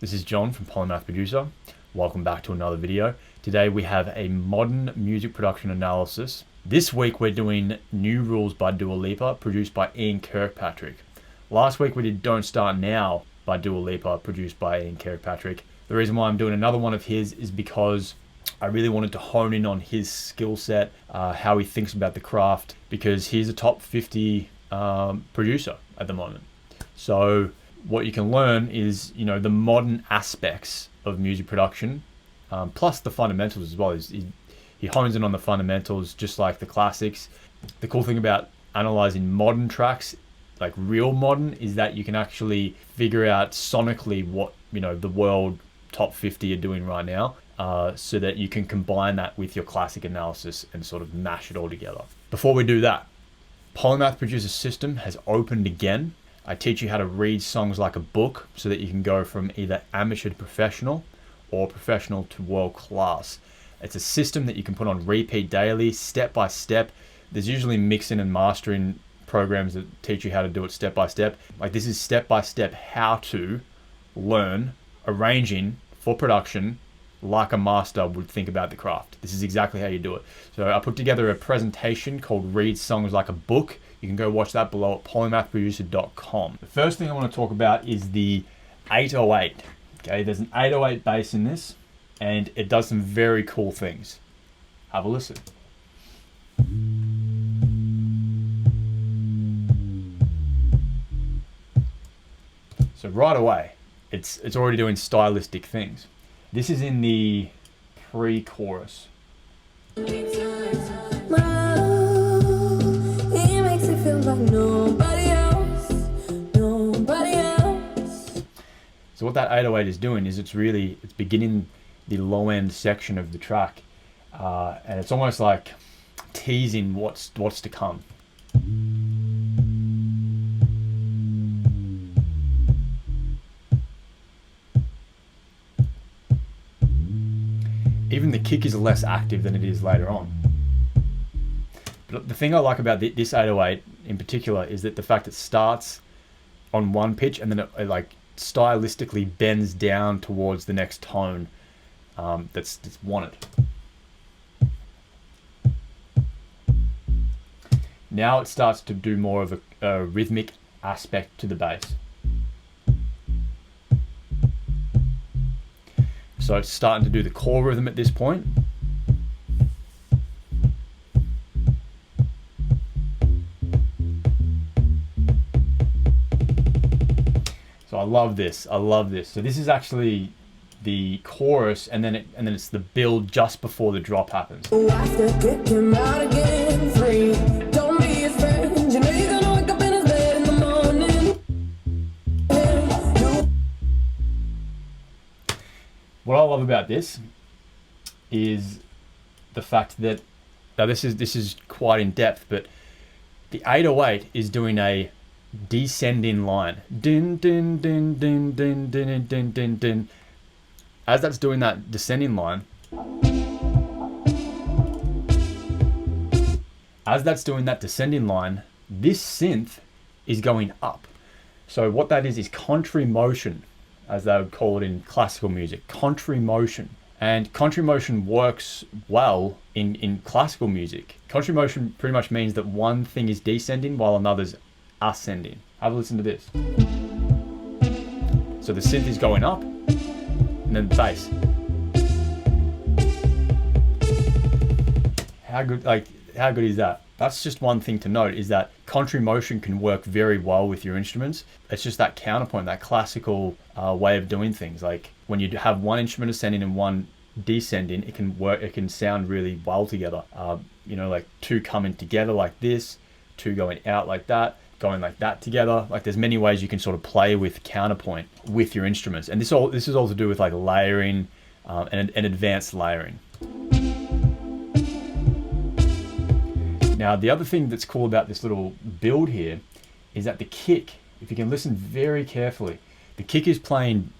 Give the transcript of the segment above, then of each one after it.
This is John from Polymath Producer. Welcome back to another video. Today we have a modern music production analysis. This week we're doing New Rules by Lipa, produced by Kirkpatrick. Last week we did Don't Start Now by Lipa, produced by Kirkpatrick. The reason why I'm doing another one of his is because I really wanted to hone in on his skill set, how he thinks about the craft, because he's a top 50 producer at the moment. So what you can learn is, the modern aspects of music production, plus the fundamentals as well. He hones in on the fundamentals, just like the classics. The cool thing about analyzing modern tracks, like real modern, is that you can actually figure out sonically what the world top 50 are doing right now, so that you can combine that with your classic analysis and sort of mash it all together. Before we do that, Polymath Producer system has opened again. I teach you how to read songs like a book so that you can go from either amateur to professional or professional to world class. It's a system that you can put on repeat daily, step by step. There's usually mixing and mastering programs that teach you how to do it step by step. Like, this is step by step how to learn arranging for production like a master would think about the craft. This is exactly how you do it. So I put together a presentation called Read Songs Like a Book. You can go watch that below at polymathproducer.com. The first thing I want to talk about is the 808. Okay, there's an 808 bass in this, and it does some very cool things. Have a listen. So right away, it's already doing stylistic things. This is in the pre-chorus. So what that 808 is doing is it's beginning the low end section of the track, and it's almost like teasing what's to come. Even the kick is less active than it is later on. But the thing I like about this 808 in particular is that the fact it starts on one pitch and then it like stylistically bends down towards the next tone that's wanted. Now it starts to do more of a rhythmic aspect to the bass. So it's starting to do the core rhythm at this point. So I love this. So this is actually the chorus, and then it's the build just before the drop happens. What I love about this is the fact that, now this is quite in depth, but the 808 is doing a descending line. Din din din din din din din din din. As that's doing that descending line, this synth is going up. So what that is contrary motion, as they would call it in classical music, contrary motion. And contrary motion works well in classical music. Contrary motion pretty much means that one thing is descending while another's ascending. Have a listen to this. So the synth is going up, and then the bass. How good is that? That's just one thing to note, is that contrary motion can work very well with your instruments. It's just that counterpoint, that classical way of doing things. Like when you have one instrument ascending and one descending, it can sound really well together. Like two coming together like this, two going out like that, going like that together. Like there's many ways you can sort of play with counterpoint with your instruments. And this is all to do with like layering and advanced layering. Now, the other thing that's cool about this little build here is that the kick, if you can listen very carefully, the kick is playing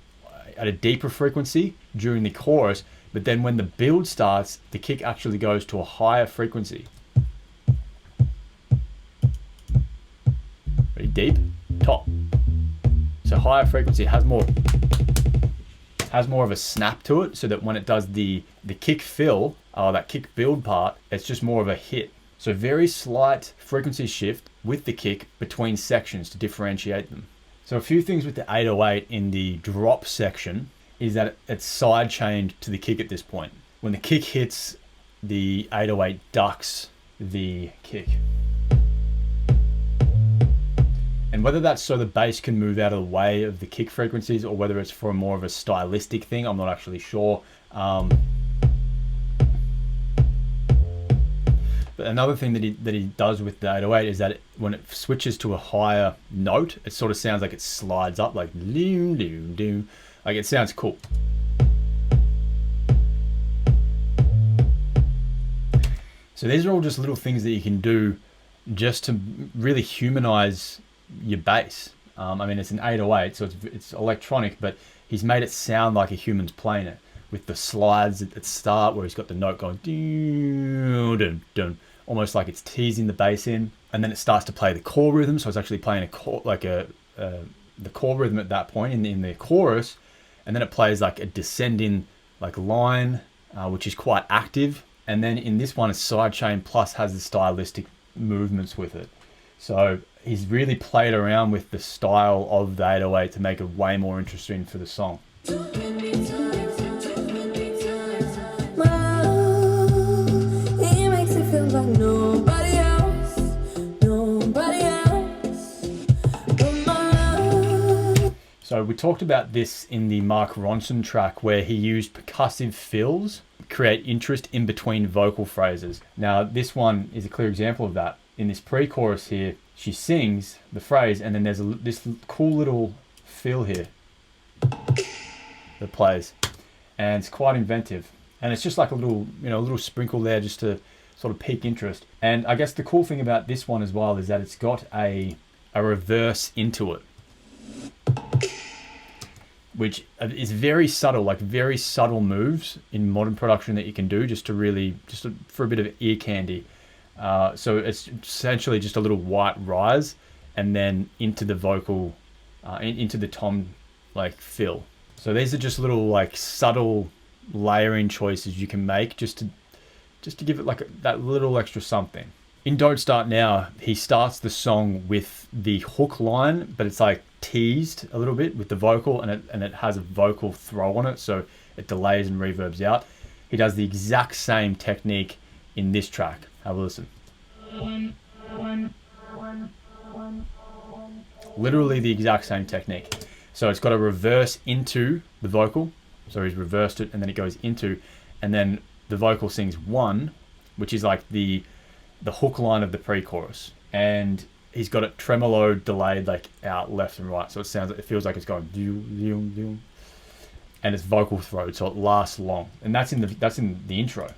at a deeper frequency during the chorus, but then when the build starts, the kick actually goes to a higher frequency. Very deep, top. So higher frequency has more has more of a snap to it, so that when it does the kick fill, that kick build part, it's just more of a hit. So very slight frequency shift with the kick between sections to differentiate them. So a few things with the 808 in the drop section is that it's side chained to the kick at this point. When the kick hits, the 808 ducks the kick. And whether that's so the bass can move out of the way of the kick frequencies, or whether it's for more of a stylistic thing, I'm not actually sure. But another thing that he does with the 808 is that when it switches to a higher note, it sort of sounds like it slides up, like doom, doom, doom. Like, it sounds cool. So these are all just little things that you can do just to really humanize your bass. I mean, it's an 808, so it's electronic, but he's made it sound like a human's playing it, with the slides at the start where he's got the note going doo, doo, doo, almost like it's teasing the bass in, and then it starts to play the core rhythm. So it's actually playing a core, like the core rhythm at that point in the chorus, and then it plays like a descending like line, which is quite active. And then in this one, it's sidechain plus has the stylistic movements with it. So he's really played around with the style of the 808 to make it way more interesting for the song. So we talked about this in the Mark Ronson track, where he used percussive fills to create interest in between vocal phrases. Now this one is a clear example of that. In this pre-chorus here, she sings the phrase, and then there's this cool little fill here that plays, and it's quite inventive. And it's just like a little, a little sprinkle there just to sort of pique interest. And I guess the cool thing about this one as well is that it's got a reverse into it, which is very subtle, like very subtle moves in modern production that you can do just for a bit of ear candy. So it's essentially just a little white rise, and then into the vocal, into the tom like fill. So these are just little like subtle layering choices you can make just to give it like that little extra something. In Don't Start Now, he starts the song with the hook line, but it's like teased a little bit with the vocal, and it has a vocal throw on it, so it delays and reverbs out. He does the exact same technique in this track. Have a listen. Literally the exact same technique. So it's got a reverse into the vocal, so he's reversed it, and then it goes into, and then the vocal sings one, which is like the hook line of the pre-chorus, and he's got it tremolo delayed like out left and right, so it feels like it's going and it's vocal throat, so it lasts long, and that's in the intro.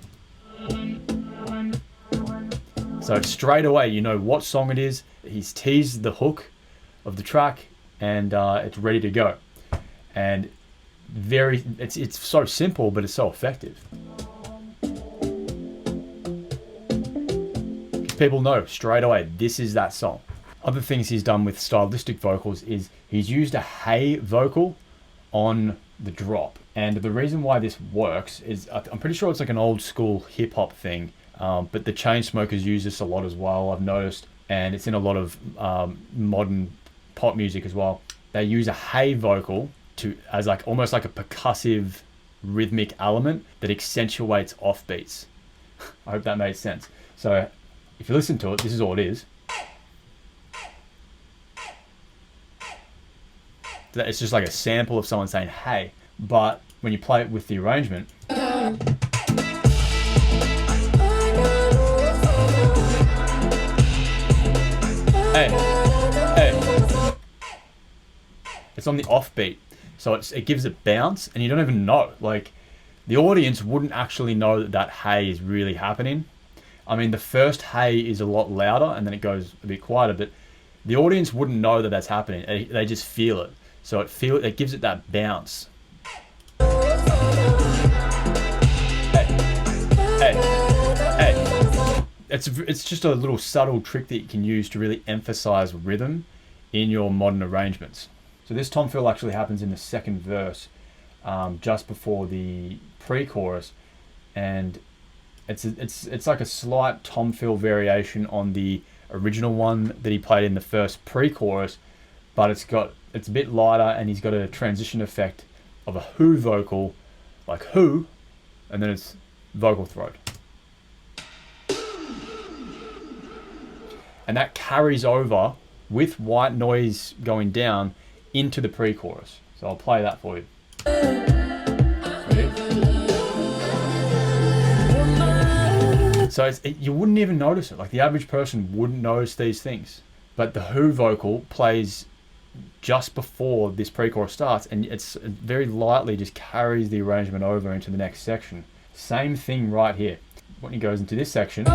So straight away you know what song it is. He's teased the hook of the track, and it's ready to go. And it's so simple, but it's so effective. People know straight away this is that song. Other things he's done with stylistic vocals is he's used a hey vocal on the drop. And the reason why this works is I'm pretty sure it's like an old school hip hop thing, but the Chainsmokers use this a lot as well, I've noticed, and it's in a lot of modern pop music as well. They use a hey vocal as like almost like a percussive rhythmic element that accentuates offbeats. I hope that made sense. So if you listen to it, this is all it is. It's just like a sample of someone saying hey, but when you play it with the arrangement, hey, it's on the offbeat, so it gives it bounce, and you don't even know. Like, the audience wouldn't actually know that hey is really happening. I mean, the first hey is a lot louder, and then it goes a bit quieter, but the audience wouldn't know that that's happening. They just feel it. So it gives it that bounce. Hey. It's just a little subtle trick that you can use to really emphasize rhythm in your modern arrangements. So this tom fill actually happens in the second verse. just before the pre-chorus, and it's like a slight tom fill variation on the original one that he played in the first pre-chorus, but it's a bit lighter, and he's got a transition effect of a who vocal, like who, and then it's vocal throat. And that carries over with white noise going down into the pre-chorus. So I'll play that for you. Ready? So you wouldn't even notice it. Like, the average person wouldn't notice these things. But the who vocal plays just before this pre-chorus starts, and it's very lightly just carries the arrangement over into the next section. Same thing right here. When he goes into this section,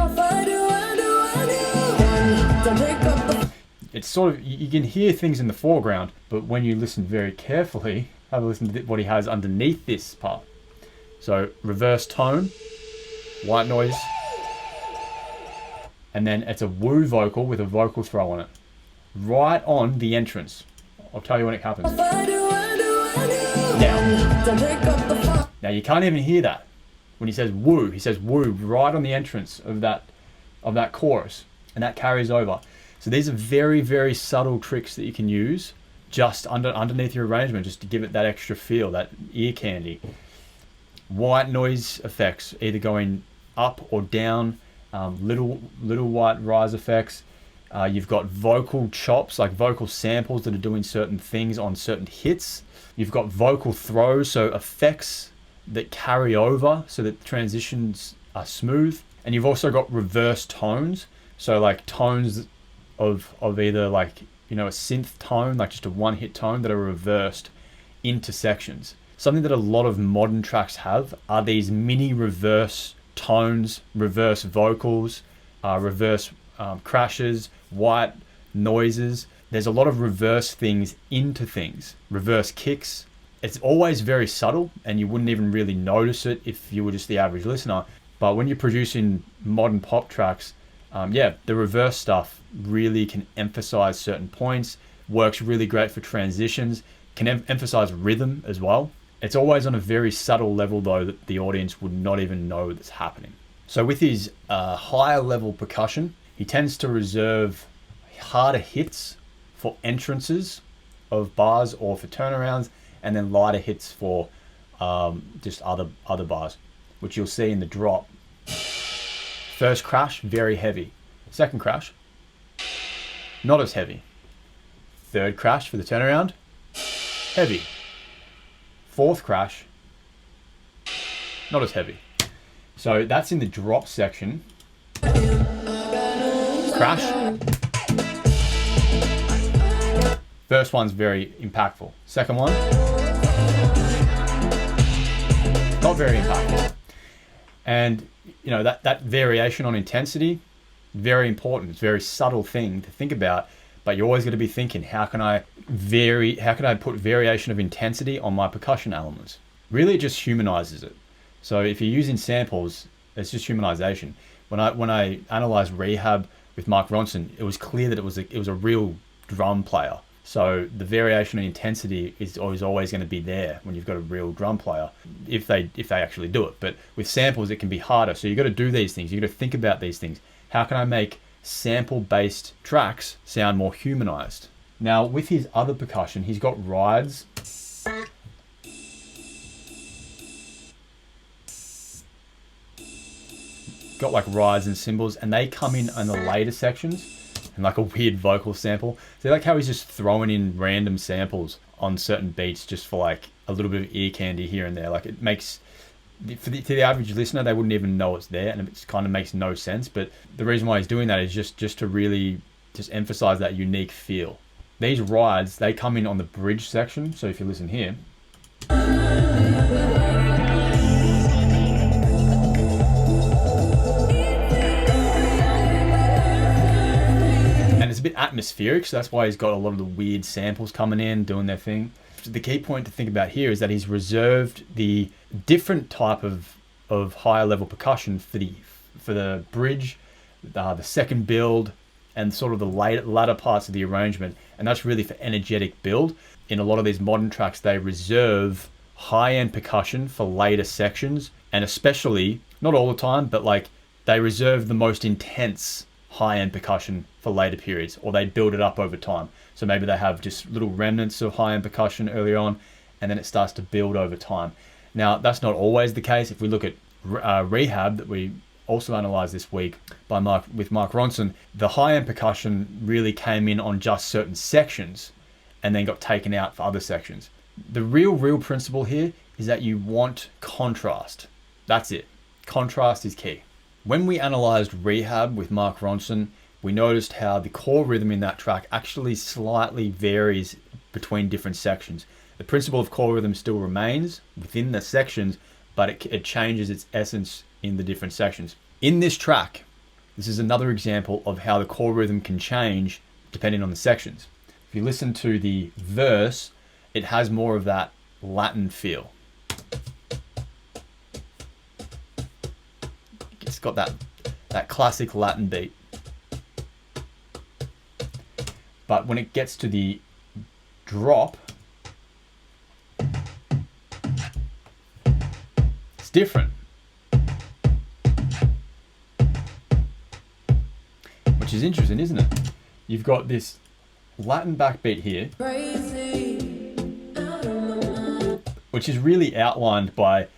it's sort of, you can hear things in the foreground, but when you listen very carefully, have a listen to what he has underneath this part. So reverse tone, white noise, and then it's a woo vocal with a vocal throw on it, right on the entrance. I'll tell you when it happens. Now you can't even hear that when he says woo. He says woo right on the entrance of that chorus, and that carries over. So these are very, very subtle tricks that you can use just underneath your arrangement, just to give it that extra feel, that ear candy. White noise effects, either going up or down, little white rise effects. You've got vocal chops, like vocal samples that are doing certain things on certain hits. You've got vocal throws, so effects that carry over so that the transitions are smooth. And you've also got reverse tones, so like tones of either, like, you know, a synth tone, like just a one-hit tone, that are reversed into sections. Something that a lot of modern tracks have are these mini reverse tones, reverse vocals, reverse crashes, white noises. There's a lot of reverse things into things, reverse kicks. It's always very subtle, and you wouldn't even really notice it if you were just the average listener. But when you're producing modern pop tracks, the reverse stuff really can emphasize certain points, works really great for transitions, can emphasize rhythm as well. It's always on a very subtle level, though, that the audience would not even know that's happening. So with his higher level percussion, he tends to reserve harder hits for entrances of bars or for turnarounds, and then lighter hits for just other bars, which you'll see in the drop. First crash, very heavy. Second crash, not as heavy. Third crash for the turnaround, heavy. Fourth crash, not as heavy. So that's in the drop section. Crash. First one's very impactful. Second one, not very impactful. And you know, that variation on intensity, very important. It's a very subtle thing to think about, but you're always going to be thinking, how can I put variation of intensity on my percussion elements? Really, it just humanizes it. So if you're using samples, it's just humanization. When I analyzed Rehab with Mark Ronson, it was clear that it was a real drum player. So the variation in intensity is always going to be there when you've got a real drum player, if they actually do it. But with samples, it can be harder. So you've got to do these things. You've got to think about these things. How can I make sample-based tracks sound more humanized? Now, with his other percussion, he's got rides. Got like rides and cymbals, and they come in the later sections. And like a weird vocal sample. So like how he's just throwing in random samples on certain beats just for like a little bit of ear candy here and there. Like, it makes, to the average listener, they wouldn't even know it's there, and it kind of makes no sense. But the reason why he's doing that is just to really just emphasize that unique feel. These rides, they come in on the bridge section. So if you listen here. It's a bit atmospheric, so that's why he's got a lot of the weird samples coming in, doing their thing. The key point to think about here is that he's reserved the different type of higher level percussion for the bridge, the second build, and sort of the latter parts of the arrangement, and that's really for energetic build. In a lot of these modern tracks, they reserve high-end percussion for later sections, and especially, not all the time, but like they reserve the most intense high-end percussion for later periods, or they build it up over time. So maybe they have just little remnants of high-end percussion early on, and then it starts to build over time. Now, that's not always the case. If we look at Rehab, that we also analyzed this week with Mark Ronson, the high-end percussion really came in on just certain sections and then got taken out for other sections. The real principle here is that you want contrast. That's it. Contrast is key. When we analyzed Rehab with Mark Ronson, we noticed how the core rhythm in that track actually slightly varies between different sections. The principle of core rhythm still remains within the sections, but it changes its essence in the different sections. In this track, this is another example of how the core rhythm can change depending on the sections. If you listen to the verse, it has more of that Latin feel. It's got that classic Latin beat. But when it gets to the drop, it's different. Which is interesting, isn't it? You've got this Latin backbeat here, which is really outlined by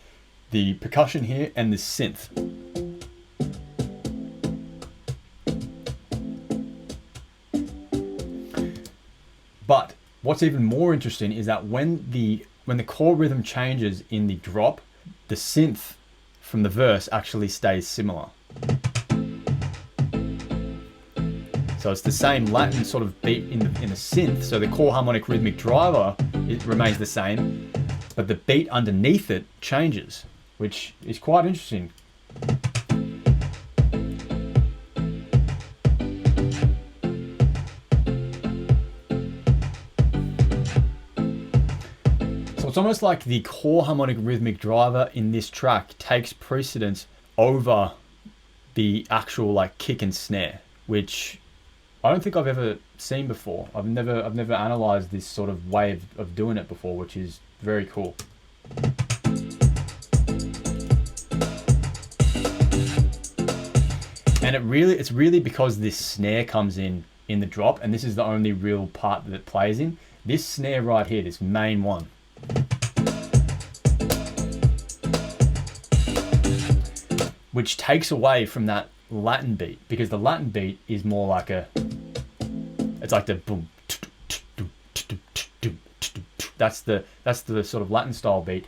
the percussion here and the synth. But what's even more interesting is that when the core rhythm changes in the drop, the synth from the verse actually stays similar. So it's the same Latin sort of beat in the synth. So the core harmonic rhythmic driver, it remains the same, but the beat underneath it changes, which is quite interesting. So it's almost like the core harmonic rhythmic driver in this track takes precedence over the actual like kick and snare, which I don't think I've ever seen before. I've never analyzed this sort of way of doing it before, which is very cool. And it's really because this snare comes in the drop, and this is the only real part that it plays in. This snare right here, this main one. Which takes away from that Latin beat, because the Latin beat is more like it's like the boom. That's the sort of Latin style beat.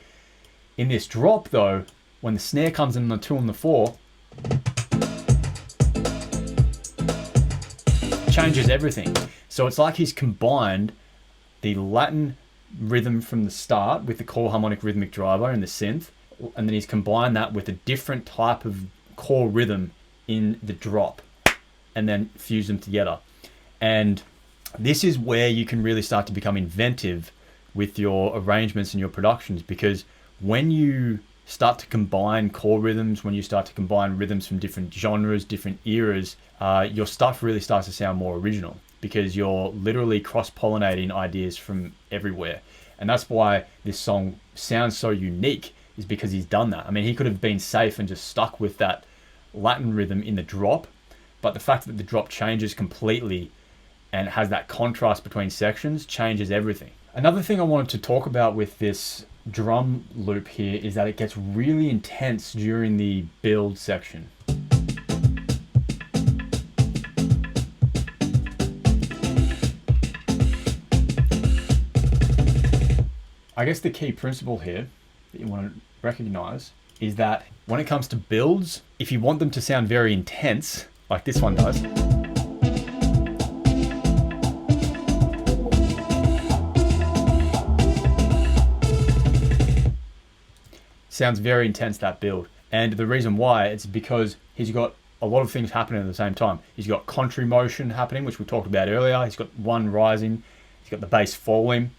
In this drop though, when the snare comes in on the 2 and the 4, changes everything. So it's like he's combined the Latin rhythm from the start with the core harmonic rhythmic driver and the synth, and then he's combined that with a different type of core rhythm in the drop, and then fuse them together. And this is where you can really start to become inventive with your arrangements and your productions, because when you start to combine core rhythms, when you start to combine rhythms from different genres, different eras, your stuff really starts to sound more original, because you're literally cross-pollinating ideas from everywhere. And that's why this song sounds so unique, is because he's done that. I mean, he could have been safe and just stuck with that Latin rhythm in the drop, but the fact that the drop changes completely and has that contrast between sections changes everything. Another thing I wanted to talk about with this drum loop here is that it gets really intense during the build section. I guess the key principle here that you want to recognize is that when it comes to builds, if you want them to sound very intense, like this one does, sounds very intense, that build. And the reason why, it's because he's got a lot of things happening at the same time. He's got contrary motion happening, which we talked about earlier. He's got one rising, he's got the bass falling,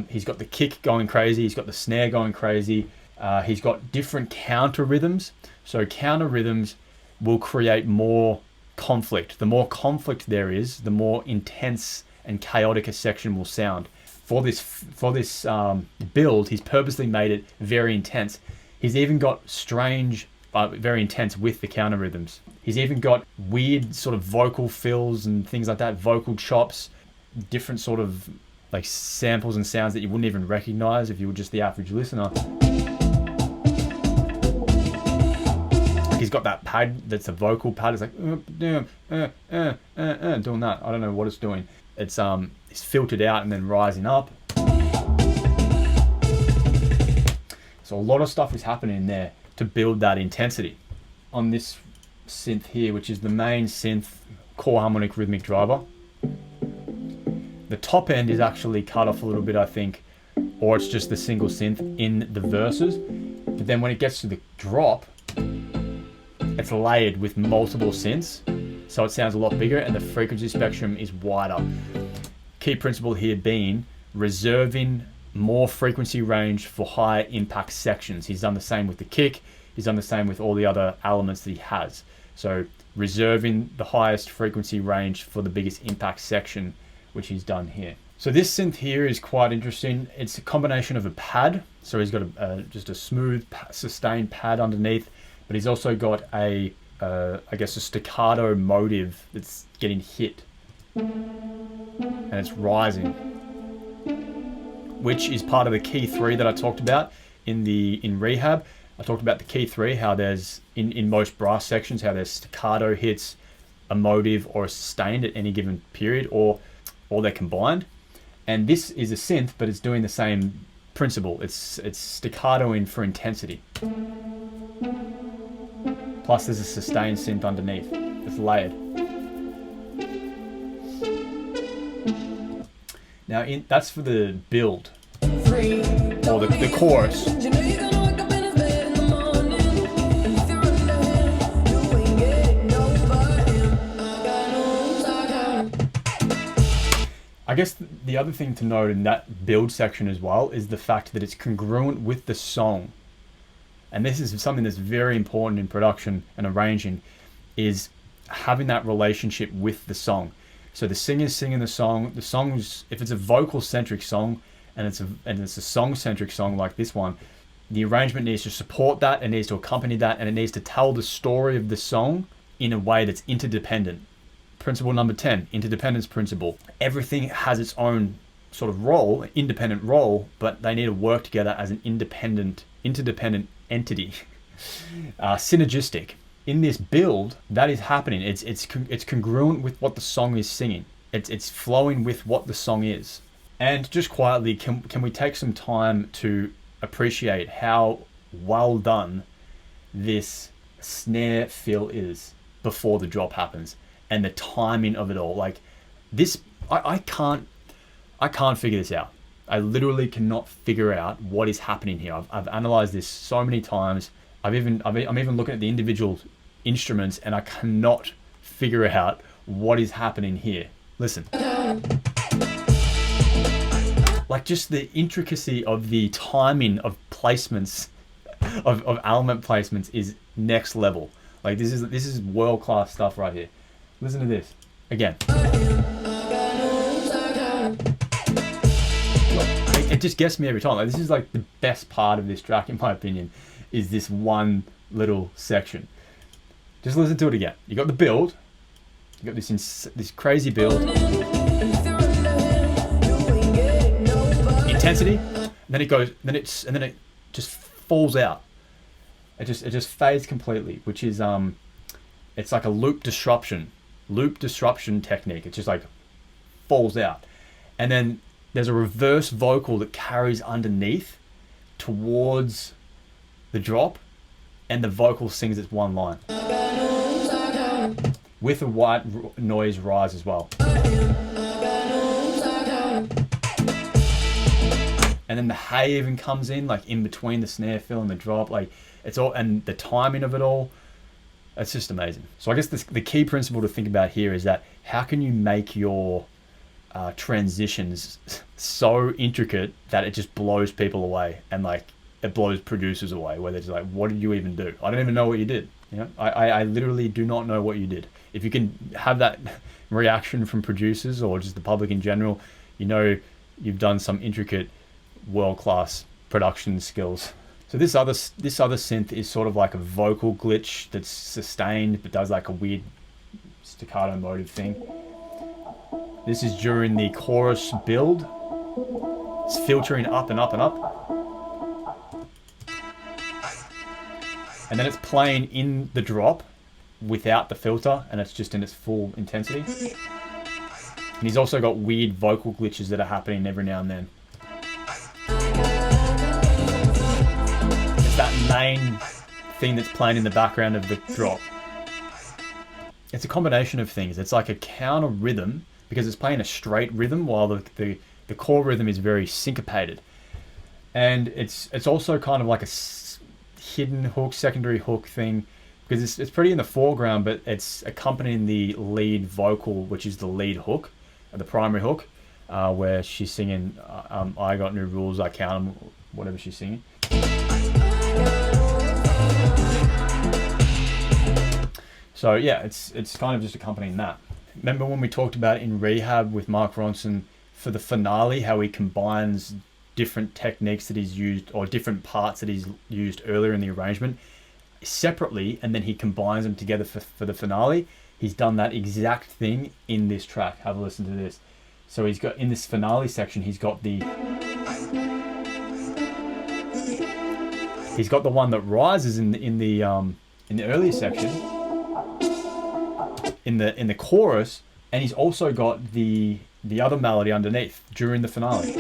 he's got the kick going crazy, he's got the snare going crazy, he's got different counter rhythms. So counter rhythms will create more conflict. The more conflict there is, the more intense and chaotic a section will sound. for this build, he's purposely made it very intense. He's even got strange, very intense with the counter rhythms. He's even got weird sort of vocal fills and things like that, vocal chops, different sort of like samples and sounds that you wouldn't even recognize if you were just the average listener. He's got that pad that's a vocal pad. It's like doing that. I don't know what it's doing. It's filtered out and then rising up. So a lot of stuff is happening there to build that intensity. On this synth here, which is the main synth core harmonic rhythmic driver, the top end is actually cut off a little bit, I think, or it's just the single synth in the verses. But then when it gets to the drop, it's layered with multiple synths, so it sounds a lot bigger and the frequency spectrum is wider. Key principle here being reserving more frequency range for higher impact sections. He's done the same with the kick. He's done the same with all the other elements that he has. So reserving the highest frequency range for the biggest impact section, which he's done here. So this synth here is quite interesting. It's a combination of a pad. So he's got just a smooth, sustained pad underneath, but he's also got I guess a staccato motive that's getting hit. And it's rising, which is part of the key 3 that I talked about in rehab. I talked about the key 3, how there's in most brass sections, how there's staccato hits, a motive or a sustained at any given period, or they're combined. And this is a synth, but it's doing the same principle. It's staccatoing for intensity. Plus there's a sustained synth underneath. It's layered. Now that's for the build, or the chorus. I guess the other thing to note in that build section as well is the fact that it's congruent with the song. And this is something that's very important in production and arranging, is having that relationship with the song. So the singer's singing the song's, if it's a vocal centric song and it's a song centric song like this one, the arrangement needs to support that, it needs to accompany that, and it needs to tell the story of the song in a way that's interdependent. Principle number 10, interdependence principle. Everything has its own sort of role, independent role, but they need to work together as an interdependent entity. Synergistic. In this build, that is happening. It's congruent with what the song is singing. It's flowing with what the song is. And just quietly, can we take some time to appreciate how well done this snare fill is before the drop happens, and the timing of it all. Like this, I can't figure this out. I literally cannot figure out what is happening here. I've analyzed this so many times. I'm even looking at the individual instruments and I cannot figure out what is happening here. Listen. Like just the intricacy of the timing of placements, of element placements is next level. Like this is world-class stuff right here. Listen to this again. It just gets me every time. Like this is like the best part of this track, in my opinion, is this one little section. Just listen to it again. You got the build. You got this crazy build. Intensity. And then it goes. Then it just falls out. It just fades completely, which is it's like a loop disruption technique. It just like falls out, and then there's a reverse vocal that carries underneath towards the drop, and the vocal sings its one line with a white noise rise as well. And then the hay even comes in, like in between the snare fill and the drop. Like it's all, and the timing of it all, it's just amazing. So I guess the key principle to think about here is that how can you make your transitions so intricate that it just blows people away, and like it blows producers away, where they're just like, what did you even do? I don't even know what you did. You know, I literally do not know what you did. If you can have that reaction from producers or just the public in general, you know you've done some intricate world-class production skills. So this other synth is sort of like a vocal glitch that's sustained but does like a weird staccato motive thing. This is during the chorus build. It's filtering up and up and up. And then it's playing in the drop without the filter, and it's just in its full intensity. And he's also got weird vocal glitches that are happening every now and then. It's that main thing that's playing in the background of the drop. It's a combination of things. It's like a counter rhythm because it's playing a straight rhythm while the core rhythm is very syncopated. And it's also kind of like a hidden hook, secondary hook thing, because it's pretty in the foreground, but it's accompanying the lead vocal, which is the lead hook, the primary hook, where she's singing I got new rules, I count them, whatever she's singing. So yeah, it's kind of just accompanying that. Remember when we talked about in Rehab with Mark Ronson for the finale, how he combines different techniques that he's used, or different parts that he's used earlier in the arrangement separately, and then he combines them together for the finale. He's done that exact thing in this track. Have a listen to this. So he's got, in this finale section, he's got the one that rises in the earlier section in the chorus, and he's also got the other melody underneath during the finale.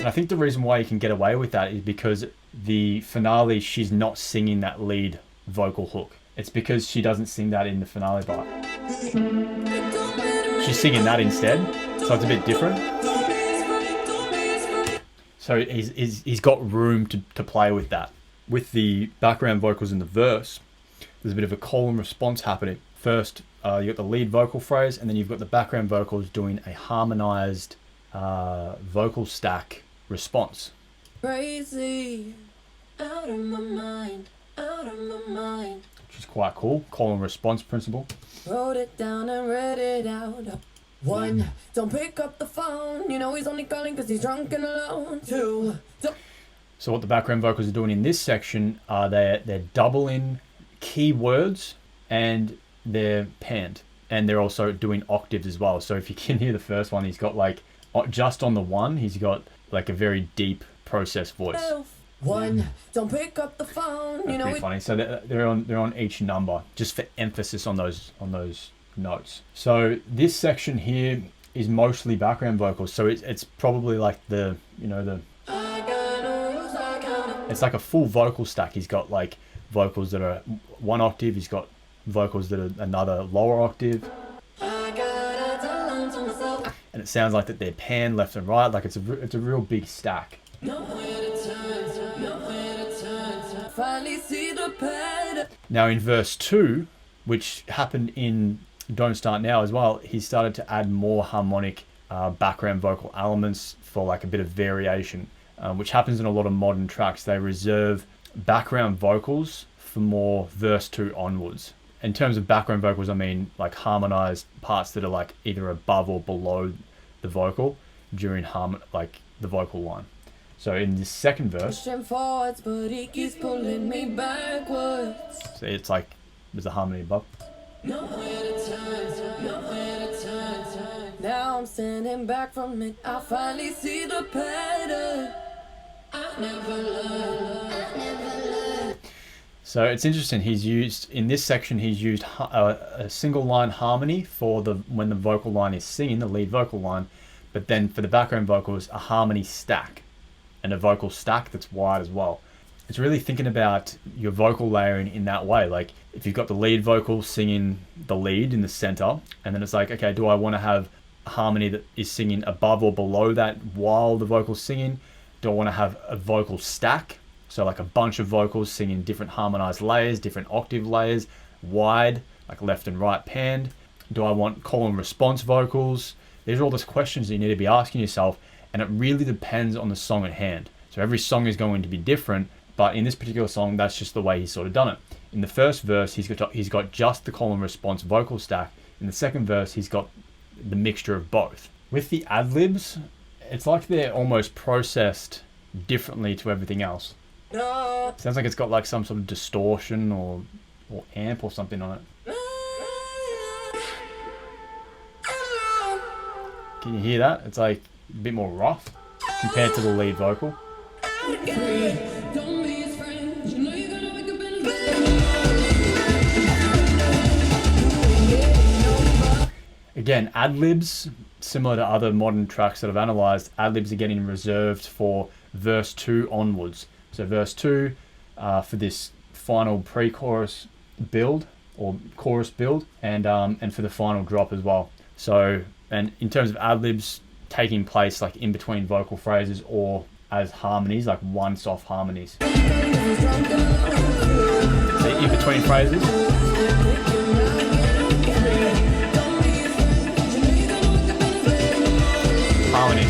I think the reason why you can get away with that is because the finale, she's not singing that lead vocal hook. It's because she doesn't sing that in the finale part. She's singing that instead, so it's a bit different. So he's got room to play with that. With the background vocals in the verse, there's a bit of a call and response happening. First, you've got the lead vocal phrase, and then you've got the background vocals doing a harmonized vocal stack response. Crazy, out of my mind, out of my mind. Which is quite cool. Call and response principle. Wrote it down and read it out. 1, don't pick up the phone. You know he's only calling because he's drunk and alone. 2, so what the background vocals are doing in this section are they're doubling keywords and they're panned. And they're also doing octaves as well. So if you can hear the first one, he's got like, just on the one, he's got like a very deep processed voice. 1, don't pick up the phone. That's pretty funny. So they're on each number just for emphasis on those notes. So this section here is mostly background vocals. So it's probably like it's like a full vocal stack. He's got like vocals that are 1 octave. He's got vocals that are another lower octave. And it sounds like that they're panned left and right, like it's a real big stack. Now in verse 2, which happened in Don't Start Now as well, he started to add more harmonic background vocal elements for like a bit of variation, which happens in a lot of modern tracks. They reserve background vocals for more verse 2 onwards. In terms of background vocals, I mean like harmonized parts that are like either above or below the vocal during like the vocal line. So in this second verse, forwards, but he keeps pulling me backwards. So it's like there's a harmony above. Nowhere to turn, nowhere to turn. Now I'm standing back from it. I finally see the pattern. I never learned. So it's interesting. He's used in this section. He's used a single line harmony for when the vocal line is singing, the lead vocal line, but then for the background vocals, a harmony stack and a vocal stack that's wide as well. It's really thinking about your vocal layering in that way. Like if you've got the lead vocal singing the lead in the center, and then it's like, okay, do I want to have a harmony that is singing above or below that while the vocal's singing? Do I want to have a vocal stack? So like a bunch of vocals singing different harmonized layers, different octave layers, wide, like left and right panned. Do I want call and response vocals? These are all those questions that you need to be asking yourself, and it really depends on the song at hand. So every song is going to be different, but in this particular song, that's just the way he's sort of done it. In the first verse, he's got just the call and response vocal stack. In the second verse, he's got the mixture of both. With the ad-libs, it's like they're almost processed differently to everything else. Sounds like it's got like some sort of distortion or amp or something on it. Can you hear that? It's like a bit more rough compared to the lead vocal. Again, ad-libs, similar to other modern tracks that I've analysed, ad-libs are getting reserved for verse 2 onwards. So verse 2 for this final pre-chorus build or chorus build, and for the final drop as well. So, and in terms of ad-libs, taking place like in between vocal phrases or as harmonies, like one-off harmonies. So in between phrases. Harmony.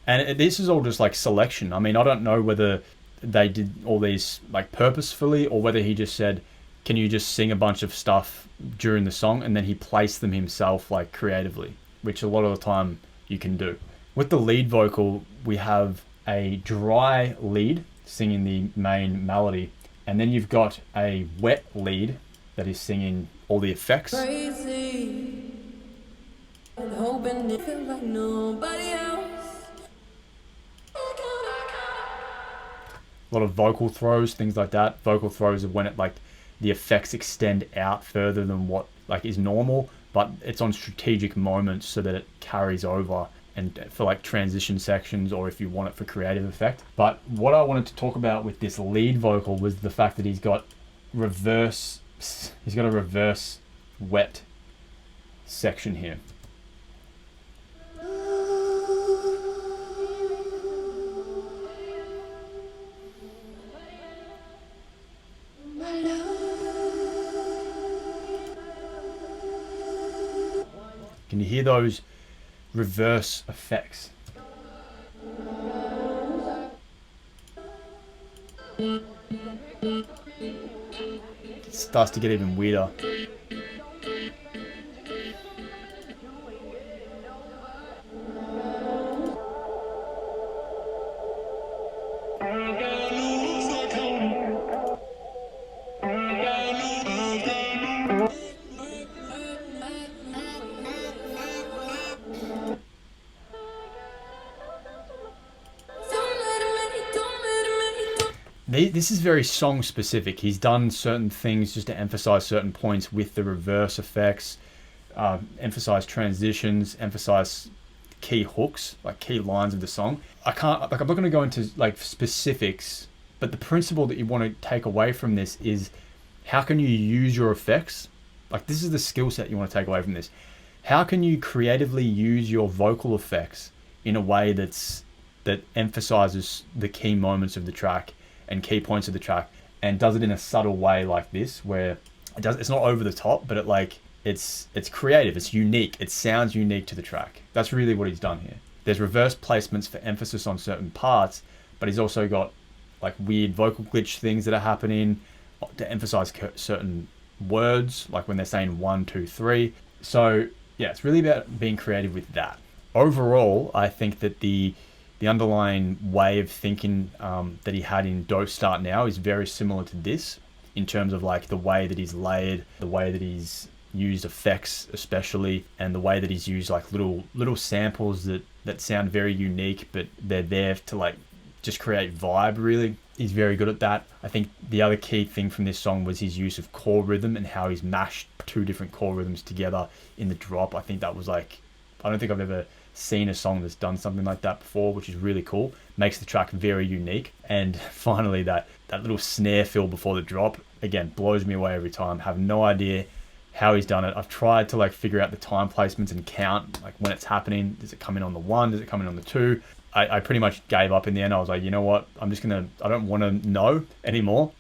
And this is all just like selection. I mean, I don't know whether they did all these like purposefully or whether he just said, can you just sing a bunch of stuff during the song, and then he placed them himself like creatively, which a lot of the time you can do. With the lead vocal, we have a dry lead singing the main melody, and then you've got a wet lead that is singing all the effects. Crazy. And hoping it feel like nobody else. A lot of vocal throws, things like that. Vocal throws are when it like the effects extend out further than what like is normal, but it's on strategic moments so that it carries over and for like transition sections, or if you want it for creative effect. But what I wanted to talk about with this lead vocal was the fact that he's got a reverse wet section here. Can you hear those reverse effects? It starts to get even weirder. This is very song specific. He's done certain things just to emphasize certain points with the reverse effects, emphasize transitions, emphasize key hooks, like key lines of the song. I'm not going to go into like specifics, but the principle that you want to take away from this is how can you use your effects? Like, this is the skill set you want to take away from this. How can you creatively use your vocal effects in a way that emphasizes the key moments of the track and key points of the track, and does it in a subtle way like this, where it's not over the top, but it's creative, it's unique, it sounds unique to the track. That's really what he's done here. There's reverse placements for emphasis on certain parts, but he's also got like weird vocal glitch things that are happening to emphasize certain words, like when they're saying 1, 2, 3. So yeah, it's really about being creative with that. Overall, I think that the underlying way of thinking that he had in Don't Start Now is very similar to this, in terms of like the way that he's layered, the way that he's used effects especially, and the way that he's used like little samples that sound very unique, but they're there to like just create vibe really. He's very good at that. I think the other key thing from this song was his use of core rhythm and how he's mashed two different core rhythms together in the drop. I think that was like, I don't think I've ever seen a song that's done something like that before, which is really cool. Makes the track very unique. And finally, that little snare fill before the drop, again, blows me away every time. Have no idea how he's done it. I've tried to like figure out the time placements and count like when it's happening. Does it come in on the 1? Does it come in on the 2? I pretty much gave up in the end. I was like, you know what? I don't want to know anymore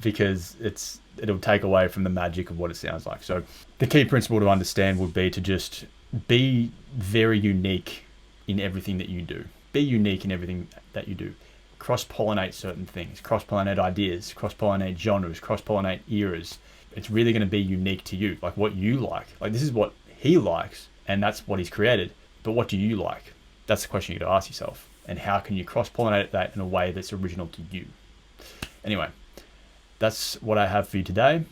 because it'll take away from the magic of what it sounds like. So the key principle to understand would be to just be very unique in everything that you do. Be unique in everything that you do. cross-pollinate certain things, cross-pollinate ideas, cross-pollinate genres, cross-pollinate eras. It's really going to be unique to you, like what you like. Like this is what he likes and that's what he's created. But what do you like? That's the question you got to ask yourself. And how can you cross-pollinate that in a way that's original to you? Anyway, that's what I have for you today.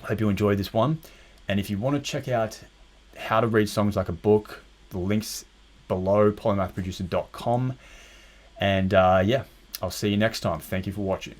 I hope you enjoyed this one. And if you want to check out how to read songs like a book, the links below, polymathproducer.com. And yeah, I'll see you next time. Thank you for watching.